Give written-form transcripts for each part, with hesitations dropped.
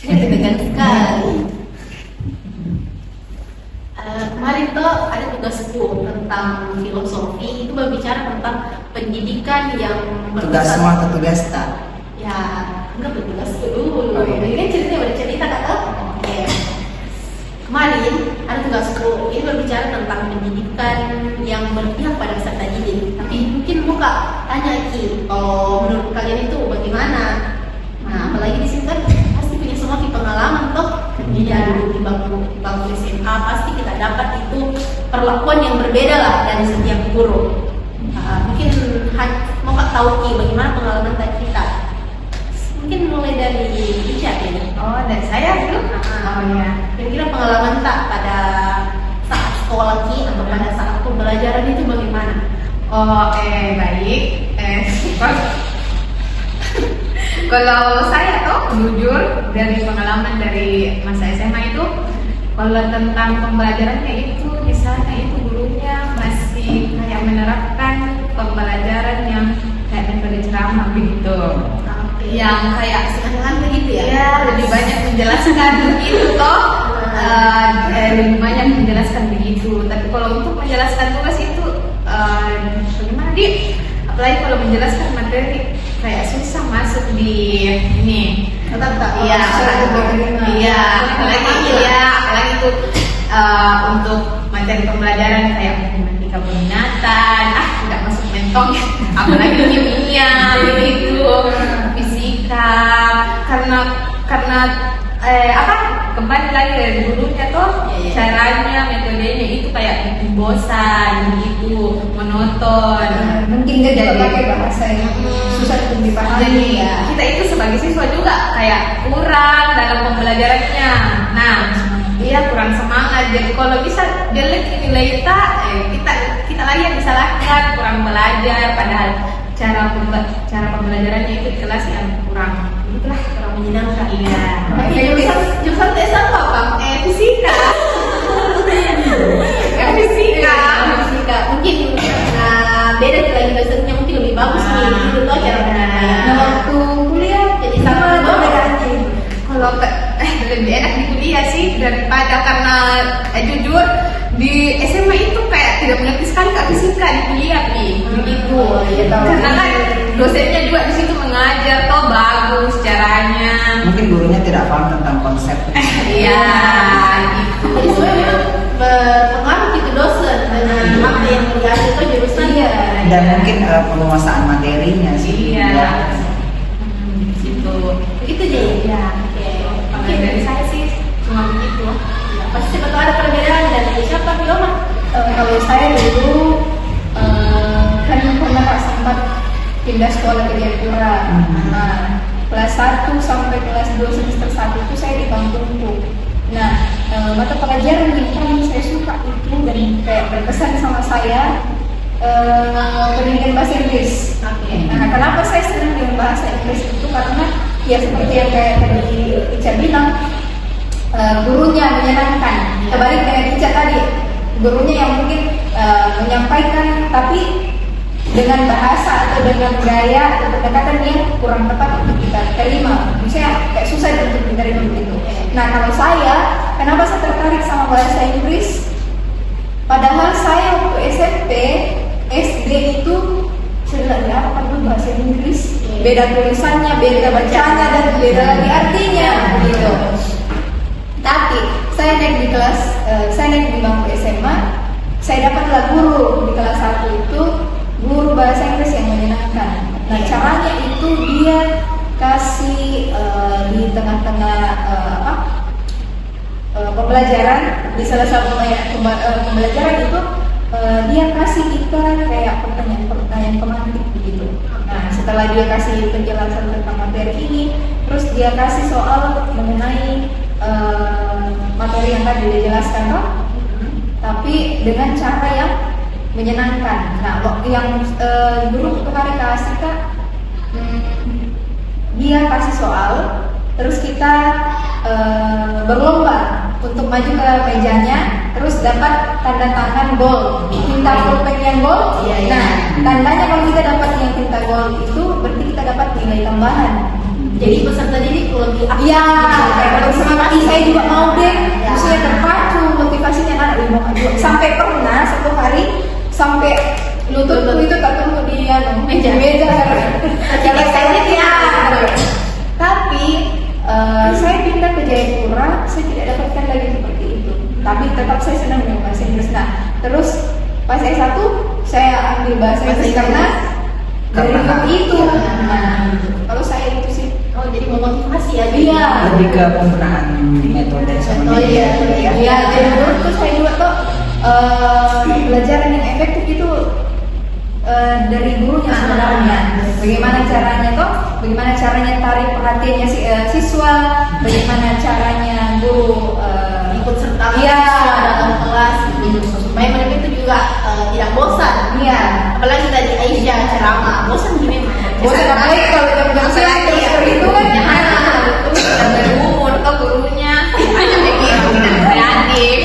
Dengan sekali. Kemarin tuh ada tugasku tentang filosofi, itu berbicara tentang pendidikan yang Tugas semua atau tugas tak? Ya, enggak bertugas dulu. Ini kan ceritanya udah cerita kakak. Oke. Kemarin ada tugasku, ini berbicara tentang pendidikan yang berpihak pada peserta didik. Tapi mungkin muka tanya Ki, kalau menurut kalian itu bagaimana? Nah, apalagi di sini kan pasti punya semua pengalaman toh. Iya, di bangku SMA pasti kita dapat itu perlakuan yang berbeda lah dari setiap guru. Mungkin mau kak tahu Ki bagaimana pengalaman kita? Mungkin mulai dari Ica ini. Oh, dari saya dulu. Oh ya. Kira-kira pengalaman tak pada saat sekolah Ki atau pada saat pembelajaran itu bagaimana? Oh, baik. Kalau saya tuh jujur dari pengalaman dari masa SMA itu, kalau tentang pembelajarannya itu misalnya itu gurunya masih kayak menerapkan pembelajaran yang kayak metode ceramah begitu. Yang kayak Sekarang begitu ya? ya lebih banyak menjelaskan begitu toh. Lebih banyak menjelaskan begitu. Tapi kalau untuk menjelaskan tugas itu bagaimana Dik? Apalagi kalau menjelaskan materi kayak susah masuk di ini. Tetap tak? Iya, apalagi itu untuk materi pembelajaran kayak matematika peminatan, tidak masuk mentong. Apalagi kimia begitu, fisika, karena kembali lagi dari gurunya tuh caranya, metodenya itu kayak bikin bosan gitu, monoton. Mungkin dia juga pakai bahasa yang susah untuk dipahami. Jadi kita itu sebagai siswa juga kayak kurang dalam pembelajarannya. Nah, dia kurang semangat. Jadi kalau bisa jelek nilai kita lagi yang disalahkan, kurang belajar. Padahal cara pembelajarannya itu di kelas yang kurang Menyenangkan. Iya. Tapi jurusan tes apa? Fisika. Fisika. Fisika. Mungkin beda lagi dosennya mungkin lebih bagus nih. Itu loh cara penyampaian. Nah, waktu kuliah Jadi sama berganti. Kalau lebih enak di kuliah sih daripada karena jujur di SMA itu kayak tidak mengerti sekali kak fisika di kuliah begitu. Karena kan dosennya juga di situ mengajar toh bagus caranya. Mungkin gurunya tidak paham tentang konsep. Iya gitu. Jadi sebenarnya berpengaruh gitu dosen dengan apa yang diajar itu jurusan. Dan mungkin penguasaan materinya sih. Iya. Ya. Di situ. Begitu jadi. Ya. Oke. Dari saya sih cuma begitu. Pasti betul ada perbedaan dari siapa Yoma? Kalau saya dulu kan pernah sempat pindah sekolah ke Jayapura. Nah, kelas 1 sampai kelas 2 semester 1 itu saya di Bangkungku. Nah, mata pelajaran yang paling saya suka itu dan kayak berkesan sama saya pendidikan bahasa Inggris. Nah, kenapa saya senang dengan bahasa Inggris itu karena ya seperti yang kayak tadi Ica bilang, gurunya menyenangkan. Kebalik dengan Ica tadi, gurunya yang mungkin menyampaikan tapi dengan bahasa atau dengan gaya atau pendekatan yang kurang tepat untuk kita terima. Misalnya kayak susah untuk diterima begitu. Nah, kalau saya, kenapa saya tertarik sama bahasa Inggris? Padahal saya waktu SMP, SD itu sudah apa dulu bahasa Inggris, beda tulisannya, beda bacanya, dan beda lagi artinya, gitu. Tapi saya naik di bangku SMA, saya dapatlah guru di kelas 1 itu guru bahasa Inggris yang menyenangkan. Nah, caranya itu dia kasih di tengah-tengah pembelajaran, di salah satu pembelajaran itu dia kasih kita kayak pertanyaan pemantik begitu. Nah, setelah dia kasih penjelasan tentang materi ini, terus dia kasih soal mengenai materi yang tadi dia jelaskan, tapi dengan cara yang menyenangkan. Nah, yang dulu kemarin kasih Kak, dia kasih soal, terus kita berlomba untuk maju ke mejanya, terus dapat tanda tangan gol, tinta pulpen yang gol. Nah, tandanya kalau kita dapat yang tinta gol itu berarti kita dapat nilai tambahan. Jadi peserta didik lebih aktif. Iya, kalau semangat saya juga mau deh, maksudnya terpacu motivasinya anak lebih mau juga. Sampai pernah satu hari sampai lututku itu tak tunggu di meja Jadi saya ya. Tapi saya pindah ke Jayapura, saya tidak dapatkan lagi seperti itu. Tapi tetap saya senang dengan bahasa Inggris. Nah, terus pas S1 saya ambil bahasa Inggris karena dari Karena- itu. Nah, kalau saya itu sih. Oh, jadi memotivasi ya. Iya. Lebih ke penggunaan metode sama Oh, iya. metode ya. Iya, jadi menurutku saya juga tuh pelajaran yang efektif itu dari gurunya sebenarnya. Bagaimana caranya tarik perhatiannya siswa, bagaimana caranya guru Ikut serta Iya. dalam kelas gitu. Supaya mereka itu juga tidak bosan. Iya. Apalagi tadi Aisyah ceramah, bosan gini memang. Bosan apalagi kalau jam-jam siang terus seperti itu kan. Dan berumur ke gurunya hanya begitu tidak kreatif.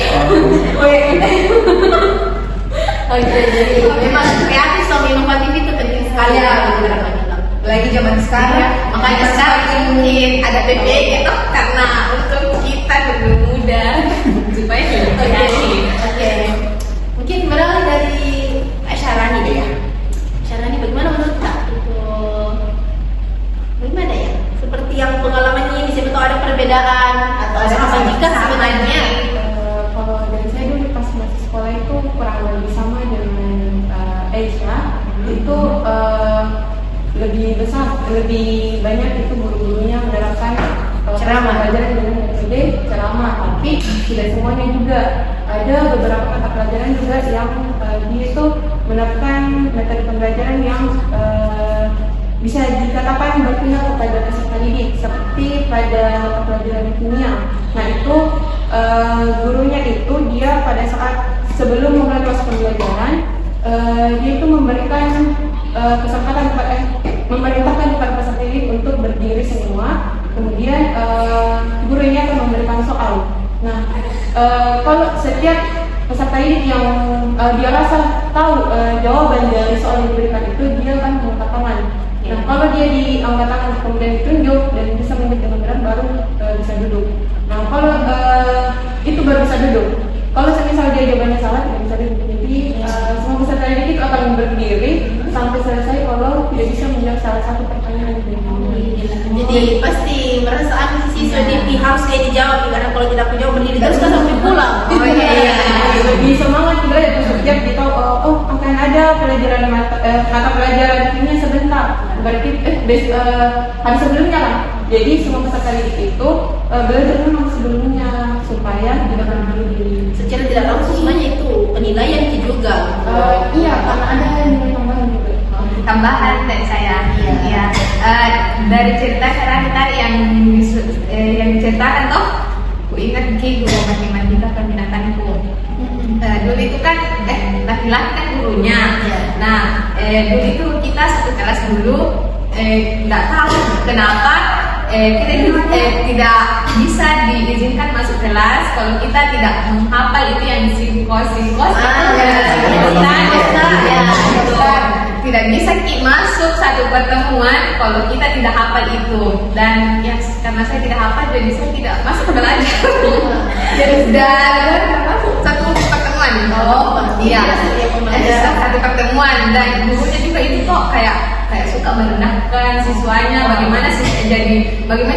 Oke, jadi memang kreatif sama inovatif itu penting sekali Iya. ya beberapa kita. Lagi zaman sekarang, Makanya sekarang mungkin ada PP gitu karena untuk kita lebih muda supaya lebih kreatif. Oke. Mungkin berawal dari Kak Syarani deh ya. Syarani bagaimana menurut Kak itu? Bagaimana ya? Seperti yang pengalamannya ini siapa tahu ada perbedaan atau sama jika sebenarnya. Kalau dari saya dulu pas masih sekolah itu kurang lebih sama dengan Asia. Itu lebih besar, lebih banyak itu guru-gurunya menerapkan Ceramah. pelajaran dengan metode ceramah. Tapi tidak semuanya juga. Ada beberapa mata pelajaran juga yang dia itu menerapkan metode pembelajaran yang bisa dikatakan berpihak kepada peserta didik, seperti pada mata pelajaran kimia. Nah itu gurunya itu dia pada saat sebelum memulai proses pembelajaran dia itu memberikan kesempatan memerintahkan kepada peserta didik untuk berdiri semua. Kemudian gurunya akan memberikan soal. Nah kalau setiap peserta didik yang dia rasa tahu jawaban dari soal yang diberikan itu, dia akan mengangkat tangan. Nah, kalau dia diangkat tangan kemudian ditunjuk dan bisa menjawab dengan benar, baru bisa duduk. Nah, kalau itu baru bisa duduk. Kalau semisal dia jawabannya salah, tidak bisa duduk. Jadi semua peserta didik itu akan berdiri sampai selesai kalau tidak bisa menjawab salah satu pertanyaan yang diberikan. Jadi pasti merasa siswa didik harus kayak dijawab karena kalau tidak dijawab berdiri terus kan sampai pulang. Oh iya. Lebih semangat juga ya, setiap kita tahu oh akan ada pelajaran mata pelajaran ini sebentar, berarti hari sebelumnya lah. Jadi semua peserta didik itu belajar memang sebelumnya supaya tidak berdiri diri. Secara tidak langsung semuanya itu penilaian juga. Iya, karena ada nilai tambahan juga. Tambahan dari saya, Iya. dari cerita Syarani tadi yang diceritakan toh, ku ingat guru matematika peminatanku. Dulu itu kan laki-laki kan gurunya. Iya. Nah, dulu itu kita satu kelas dulu nggak tahu kenapa kita itu tidak bisa diizinkan masuk kelas kalau kita tidak menghafal itu yang sinkos tidak bisa masuk satu pertemuan kalau kita tidak hafal itu. Dan ya karena saya tidak hafal jadi saya tidak masuk ke belajar. Jadi sudah masuk satu pertemuan. Iya, satu pertemuan. Dan gurunya juga itu kok kayak suka merendahkan siswanya. Bagaimana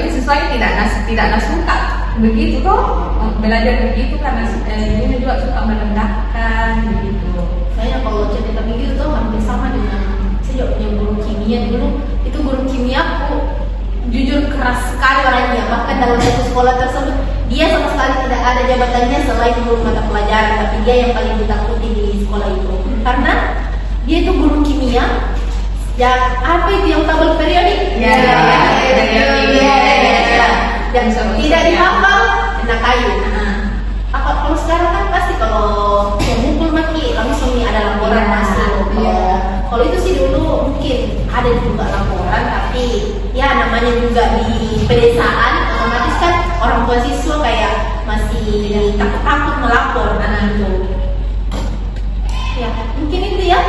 siswanya tidak suka begitu kok belajar begitu karena gurunya juga suka merendahkan begitu. Saya kalau cerita begitu tuh hampir sama dengan saya juga punya guru kimia dulu. Itu guru kimia aku jujur keras sekali orangnya. Bahkan dalam satu sekolah tersebut dia sama sekali tidak ada jabatannya selain guru mata pelajaran, tapi dia yang paling ditakuti di sekolah itu karena dia itu guru kimia yang apa itu yang tabel periodik dan tidak dihafal kena kayu. Apa kalau sekarang kan pasti kalau mukul maki langsung nih ada laporan masuk. Kalau itu sih dulu mungkin ada juga laporan, tapi ya namanya juga di pedesaan otomatis kan orang tua siswa kayak masih takut melapor gitu. Ya mungkin itu ya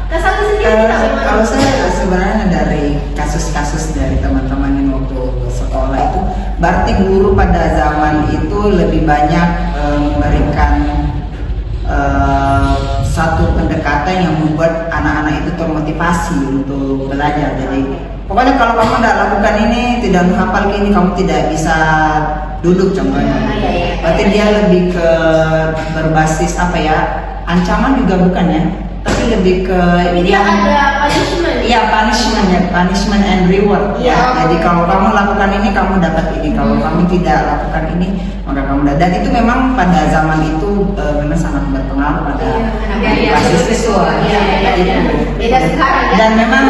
Kak Saldi sendiri tidak bagaimana? Kalau saya sebenarnya dari kasus-kasus dari teman-teman yang waktu sekolah itu, berarti guru pada zaman itu lebih banyak memberikan satu pendekatan yang membuat anak-anak itu termotivasi untuk belajar. Jadi pokoknya kalau kamu tidak lakukan ini, tidak menghafal ini, kamu tidak bisa duduk contohnya. Berarti dia lebih ke berbasis apa ya? Ancaman juga bukan ya? Tapi lebih ke Dia ada punishment. Iya, punishment ya, punishment and reward. Iya. Jadi kalau kamu lakukan ini, kamu dapat ini. Kalau kamu tidak lakukan ini, maka kamu dapat. Dan itu memang pada zaman itu memang sangat berpengaruh pada basis siswa. Beda sekarang ya. Dan memang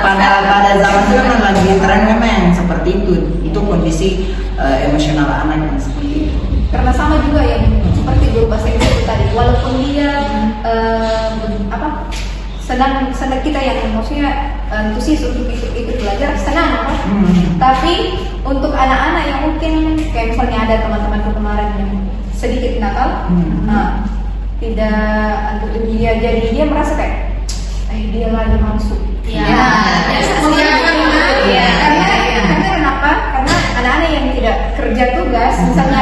pada zaman itu memang lagi tren memang yang seperti itu. Itu kondisi emosional anak yang seperti itu. Karena sama juga yang seperti guru bahasa Inggris tadi, walaupun dia senang kita yang maksudnya antusias untuk ikut belajar senang apa? Tapi untuk anak-anak yang mungkin kayak misalnya ada teman-temanku kemarin yang sedikit nakal, tidak untuk dia, jadi dia merasa kayak dia lagi masuk. Karena kenapa? Karena anak-anak yang tidak kerja tugas, misalnya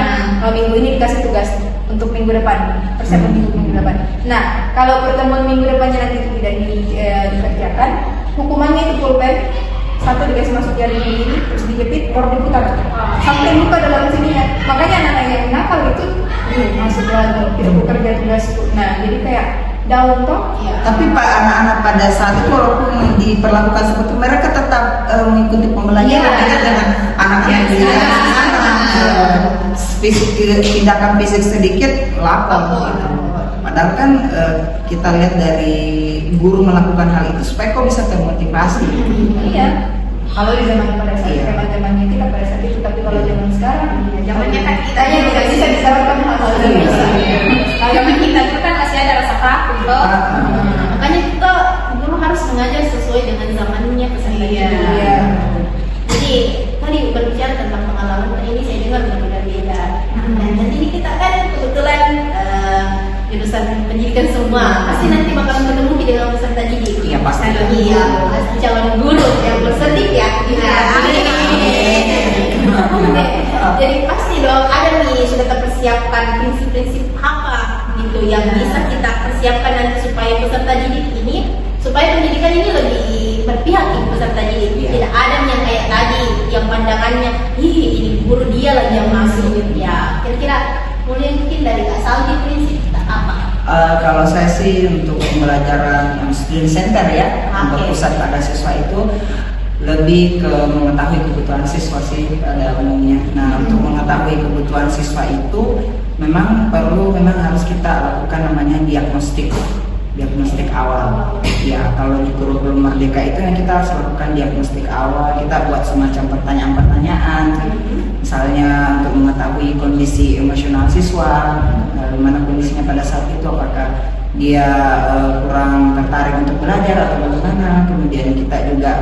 minggu ini dikasih tugas untuk minggu depan, persiapan minggu depan. Nah, kalau pertemuan minggu depannya nanti itu tidak dikerjakan, hukumannya itu pulpen, satu dikasih masuk jaring ini, terus dijepit, baru diputar sampai luka dalam sininya. Makanya anak-anak yang nakal itu masuk lagi, tidak bekerja tugas. Nah, jadi kayak daun toh. Tapi Pak, anak-anak pada saat itu walaupun diperlakukan seperti itu, mereka tetap mengikuti pembelajaran dengan anak-anak di tindakan fisik sedikit lapor. Padahal kan kita lihat dari guru melakukan hal itu supaya kok bisa termotivasi. Iya. Kalau di zaman pada saat zamannya kita pada saat itu, tapi kalau zaman sekarang, Zamannya kan kita kita juga bisa disarankan hal-hal yang zaman kita itu kan masih ada rasa takut loh. Makanya kita guru harus mengajar sesuai dengan zamannya peserta didik. Jadi tadi berbicara tentang pengalaman ini saya dengar benar-benar beda. Dan jadi kita kan kebetulan jurusan pendidikan semua, pasti nanti bakal ketemu dengan peserta didik. Iya, pasti. Iya, pasti calon guru yang bersedih ya. Jadi pasti dong ada nih sudah terpersiapkan prinsip-prinsip apa gitu yang bisa kita persiapkan nanti supaya peserta didik ini, supaya pendidikan ini lebih berpihak ke peserta didik. Tidak ada yang kayak tadi yang pandangannya, ini guru dia lagi yang masuk. Ya, kira-kira mulai mungkin dari Kak Saldi prinsip kita apa? Kalau saya sih untuk pembelajaran yang student center ya, yang berpusat pada siswa itu lebih ke mengetahui kebutuhan siswa sih pada umumnya. Nah, untuk mengetahui kebutuhan siswa itu memang harus kita lakukan namanya diagnostik awal. Ya, kalau di kurikulum Merdeka itu yang kita harus lakukan diagnostik awal. Kita buat semacam pertanyaan-pertanyaan, misalnya untuk mengetahui kondisi emosional siswa, bagaimana kondisinya pada saat itu, apakah dia kurang tertarik untuk belajar atau bagaimana. Kemudian kita juga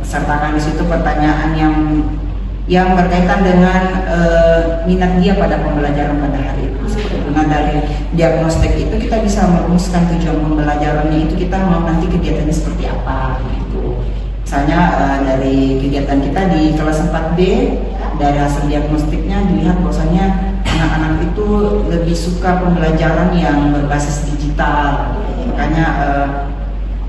sertakan di situ pertanyaan yang berkaitan dengan minat dia pada pembelajaran pada hari itu. Nah, dari diagnostik itu kita bisa merumuskan tujuan pembelajarannya itu, kita mau nanti kegiatannya seperti apa gitu. Misalnya dari kegiatan kita di kelas 4B, dari hasil diagnostiknya dilihat bahwasanya anak-anak itu lebih suka pembelajaran yang berbasis digital. Makanya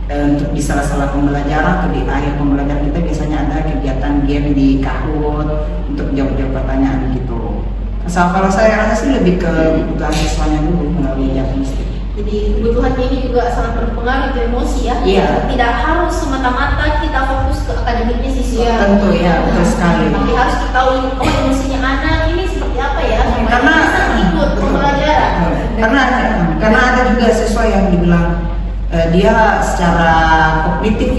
untuk di sela-sela pembelajaran atau di akhir pembelajaran kita biasanya ada kegiatan game di Kahoot untuk jawab-jawab pertanyaan gitu. Kalau saya rasa sih lebih ke kebutuhan siswanya dulu melalui diagnostik. Jadi kebutuhannya ini juga sangat berpengaruh ke emosi ya. Iya. Tidak harus semata-mata kita fokus ke akademiknya siswa. Tentu ya, betul sekali. Tapi harus ketahui emosinya anak ini seperti apa ya. Karena ikut pembelajaran. Karena ada juga siswa yang dibilang dia secara kognitif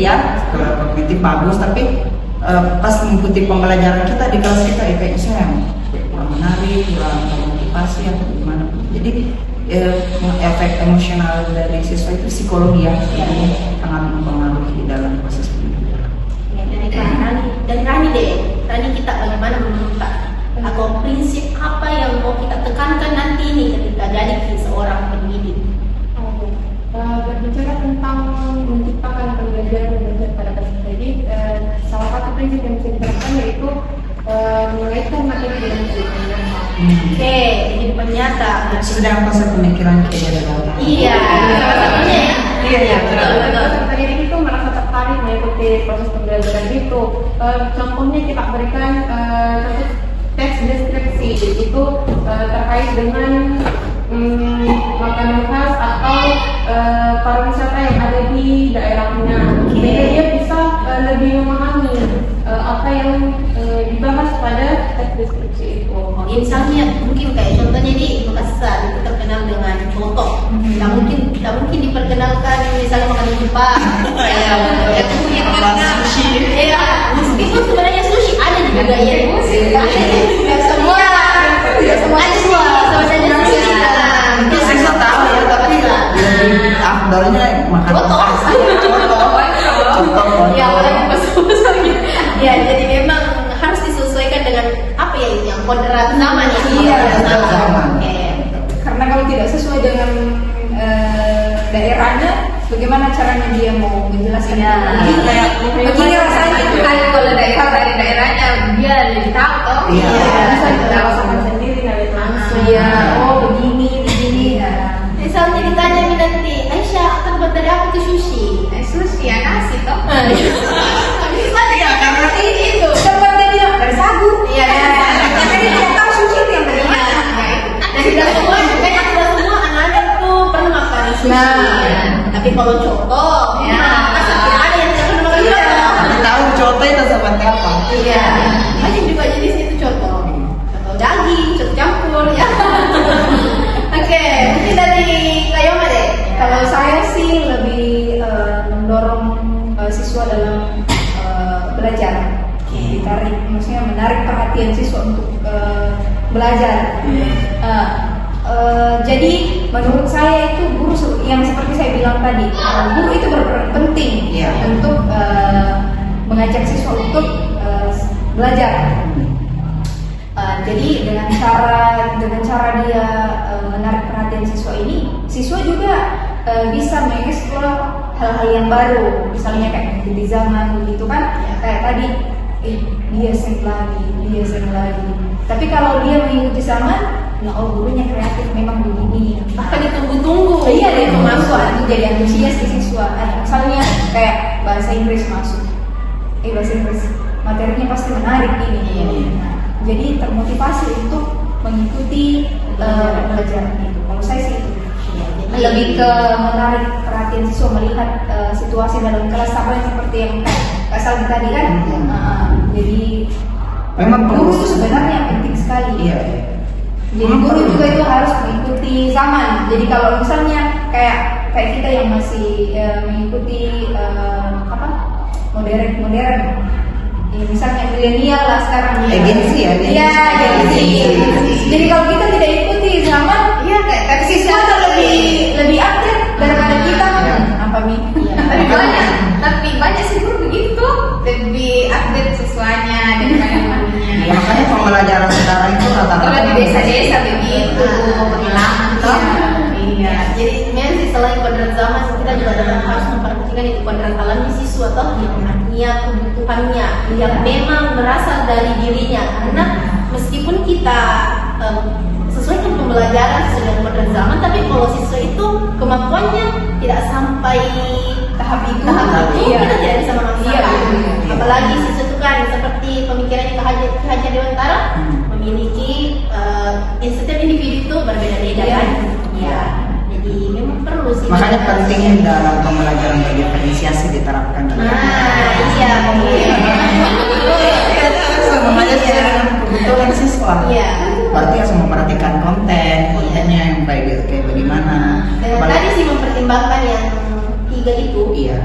kognitif bagus, tapi pas mengikuti pembelajaran kita di kelas kita kayaknya saya kurang menarik, kurang termotivasi atau gimana. Jadi efek emosional dari siswa itu psikologi yang sangat mempengaruhi dalam proses pendidikan. Ya, dari Rani deh. Rani kita bagaimana menurut Kak? Atau prinsip apa yang mau kita tekankan nanti nih ketika jadi seorang pendidik? Berbicara tentang sesuai dengan konsep pemikiran kita dari awal. Iya, salah satunya ya. Iya, betul. Peserta pendidik itu merasa tertarik mengikuti proses pembelajaran itu. Contohnya kita berikan contoh teks deskripsi itu terkait dengan makanan khas atau pariwisata yang ada di daerahnya. Sehingga dia bisa lebih memahami apa yang dibahas pada teks deskripsi itu. Ya, misalnya mungkin kayak contohnya di Makassar itu terkenal dengan coto. Tidak mungkin diperkenalkan misalnya makanan Jepang. Ya mungkin karena ya meskipun sebenarnya sushi ada juga ya. Tidak semua ada semua sebenarnya sushi dalam. Saya tahu ya, tapi lebih afdalnya makan Coto. Coto. Ya, ya, jadi memang harus disesuaikan dengan apa ya itu yang kodrat zaman ya. Iya, kodrat zaman. Oke. Karena kalau tidak sesuai dengan daerahnya, bagaimana caranya dia mau menjelaskan? Begini rasanya kan kalau daerah dari daerahnya dia lebih tahu toh. Iya. Bisa dirasakan sendiri dari langsung. Iya, oh begini. Misalnya ditanya nih nanti, Aisyah terbuat dari apa tuh sushi? Sushi ya nasi toh. Ya karena itu. Tempat dia bilang dari sagu. Iya. Karena dia tidak tahu sushi itu yang dari mana. Dan tidak semua, kayaknya tidak semua anak-anak tuh pernah makan sushi. Nah. Tapi kalau coto, Ya. pasti ada yang tidak pernah makan coto. Tapi tahu coto itu seperti apa? Iya. Banyak juga jenis itu coto. Coto daging, coto campur ya. Oke, mungkin dari Kayoma deh. Kalau saya sih lebih mendorong siswa dalam belajar, ditarik, maksudnya menarik perhatian siswa untuk belajar. Jadi menurut saya itu guru yang seperti saya bilang tadi, guru itu berperan penting Iya. untuk mengajak siswa untuk belajar. Jadi dengan cara dia menarik perhatian siswa ini, siswa juga bisa mengeksplor hal-hal yang baru, misalnya kayak mengikuti zaman begitu kan, kayak tadi dia sing lagi. Tapi kalau dia mengikuti zaman, ya oh gurunya kreatif memang begini. Bahkan ditunggu-tunggu. Iya, dia itu masuk itu jadi antusias di siswa. Misalnya kayak bahasa Inggris masuk, bahasa Inggris materinya pasti menarik ini. Nah, jadi termotivasi untuk mengikuti pelajaran itu. Kalau saya sih itu lebih ke menarik perhatian siswa, melihat situasi dalam kelas sama seperti yang Kak Saldi tadi kan. Jadi Memang guru perlu. itu sebenarnya penting sekali. Iya. Jadi guru juga itu harus mengikuti zaman. Jadi kalau misalnya kayak kita yang masih mengikuti modern, ya, misalnya milenial lah sekarang. Agensi ya, agensi. Iya, agensi. Jadi kalau kita tidak ikuti zaman, Iya kayak siswa tuh lebih update daripada kita. Apa Mi? Tapi banyak sih guru begitu lebih update siswanya daripada gurunya. Ya, makanya pembelajaran sekarang itu rata-rata Kalau di desa-desa begitu pengalaman toh. Iya, jadi memang sih selain kodrat zaman kita juga harus memperhatikan itu kodrat alami siswa toh minatnya, kebutuhannya yang memang berasal dari dirinya. Karena meskipun kita sesuaikan pembelajaran sesuai dengan kodrat zaman, tapi kalau siswa itu kemampuannya tidak sampai tahap itu, Iya. kita tidak bisa memaksakan. Iya. Apalagi siswa itu kan seperti pemikiran Ki Hajar Dewantara memiliki setiap individu itu berbeda-beda Iya. kan. Iya. Jadi memang perlu sih. Makanya penting dalam pembelajaran berdiferensiasi diterapkan. Iya. Semuanya sesuai dengan kebutuhan siswa. Iya. Berarti harus memperhatikan kontennya yang baik gitu kayak bagaimana. Dan tadi sih mempertimbangkan yang 3 itu. Iya.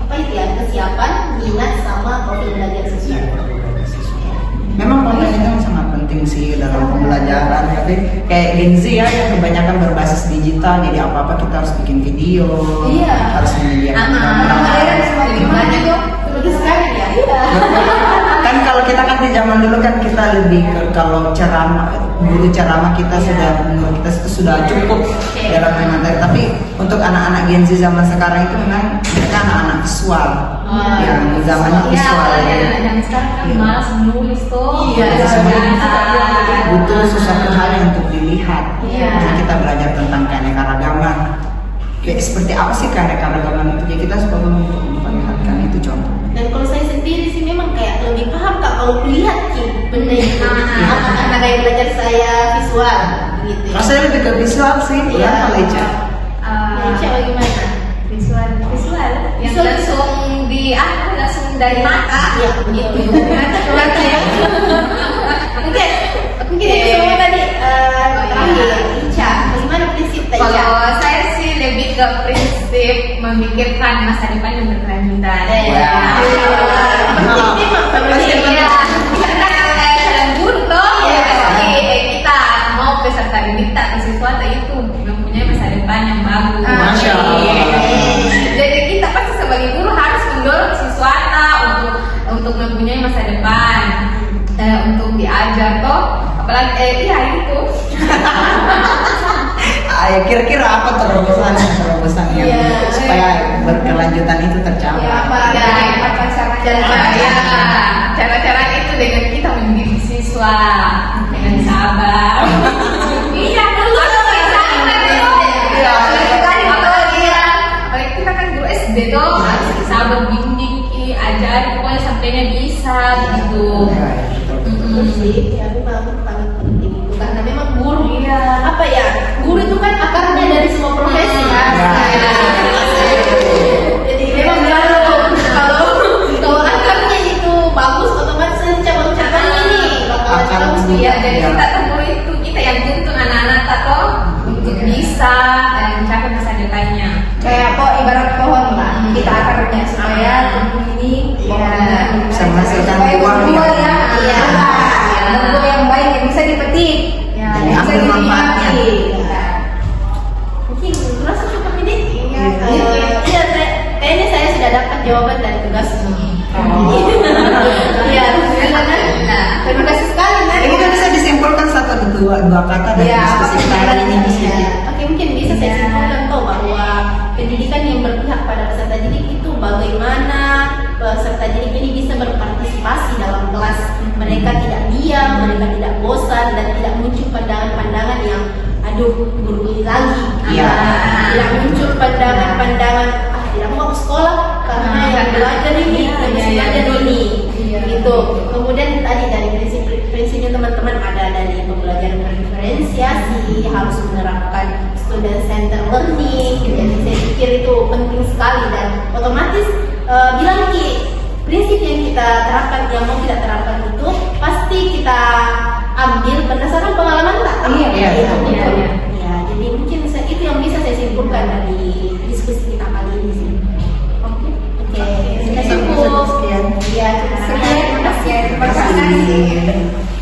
Apa itu ya? Kesiapan, minat, sama profil belajar siswa. Memang konten itu sangat penting sih dalam pembelajaran. Tapi kayak Gen Z ya yang kebanyakan berbasis digital, jadi apa-apa kita harus bikin video, Iya. harus menyediakan Modern semakin maju tuh. Lebih sekali ya. Iya. kan kalau kita kan di zaman dulu kan kita lebih ke kalau ceramah, guru ceramah kita sudah menurut kita itu sudah cukup dalam materi. Tapi untuk anak-anak Gen Z zaman sekarang itu memang mereka anak-anak visual. yang zamannya visual ya. Dan sekarang kan Iya. malas menulis tuh. Iya, Butuh sesuatu hal yang untuk dilihat. Iya. Jadi kita belajar tentang keanekaragaman. Kayak seperti apa sih keanekaragaman itu? Ya kita coba untuk memperlihatkan itu contoh. Dan kalau saya sendiri sih memang kayak lebih paham kak kalau lihat sih benda itu. Karena kayak belajar saya visual gitu. Rasanya lebih ke visual sih, Iya. ya kalau Eca. Eca bagaimana? Visual yang Visual. langsung langsung dari mata. Iya begitu. Mata ya. Mungkin itu semua tadi terakhir Ica. Bagaimana prinsip Ica? Kalau saya sih lebih ke prinsip memikirkan masa depan yang berkelanjutan. Penting memang penting. Iya, karena dalam guru toh, Iya. jadi kita mau peserta didik atau siswa itu mempunyai masa depan yang bagus. Masya Allah. Jadi kita pasti sebagai guru harus mendorong siswa untuk mempunyai masa depan, untuk diajar toh, apalagi iya itu. Ya kira-kira apa terobosan yang Iya. supaya berkelanjutan itu tercapai? Ya, apa Cara-cara itu dengan kita mendidik siswa dengan sabar. Iya, dulu Iya. apalagi kita kan guru SD tuh harus sabar bimbing, ajar pokoknya sampainya bisa gitu. Ya, betul. Betul sih, ya memang sangat penting itu karena memang guru Iya. apa ya, guru itu kan akarnya dari semua profesi kan. Ya. Jadi memang kalau akarnya itu bagus, otomatis nanti cabang-cabangnya nih bakal Akar bagus itu. nih ya. Jadi Iya. kita tuh guru itu kita yang tuntun anak-anak toh untuk bisa mencapai masa depannya. kayak kok ibarat pohon lah, kita akarnya supaya tumbuh ini pohonnya Bisa menghasilkan supaya buah berbuah yang- ya, Iya. dan buah yang baik yang bisa dipetik, Ya, Jadi bisa ambil manfaatnya. dinikmati. Ya. Mungkin merasa cukup ini. Iya. Iya, kayaknya saya sudah dapat jawaban dari tugas ini. Oh. Iya, terima kasih sekali. Nat. Ini kan bisa disimpulkan satu atau dua kata dari Ya, diskusi kita hari ini di sini. Oke, mungkin bisa saya simpulkan toh bahwa pendidikan yang berpihak pada peserta didik itu bagaimana peserta didik ini bisa berpartisipasi dalam kelas. Mereka tidak diam, mereka tidak bosan dan tidak muncul pandangan-pandangan yang aduh guru ini lagi. Iya. Tidak muncul pandangan-pandangan tidak mau ke sekolah karena yang belajar ini lebih belajar ini. Gitu. Kemudian tadi dari prinsipnya teman-teman ada dari pembelajaran diferensiasi, harus menerapkan student center learning. Jadi saya pikir itu penting sekali dan otomatis bilang Ki, prinsip yang kita terapkan yang mau kita terapkan itu pasti kita ambil berdasarkan pengalaman tak? Iya, iya, Iya. iya. Ya, jadi mungkin itu yang bisa saya simpulkan dari diskusi kita kali ini sih. Oke, kita cukup. Sekian. Iya, terima kasih. Sekian, terima kasih. Terima kasih.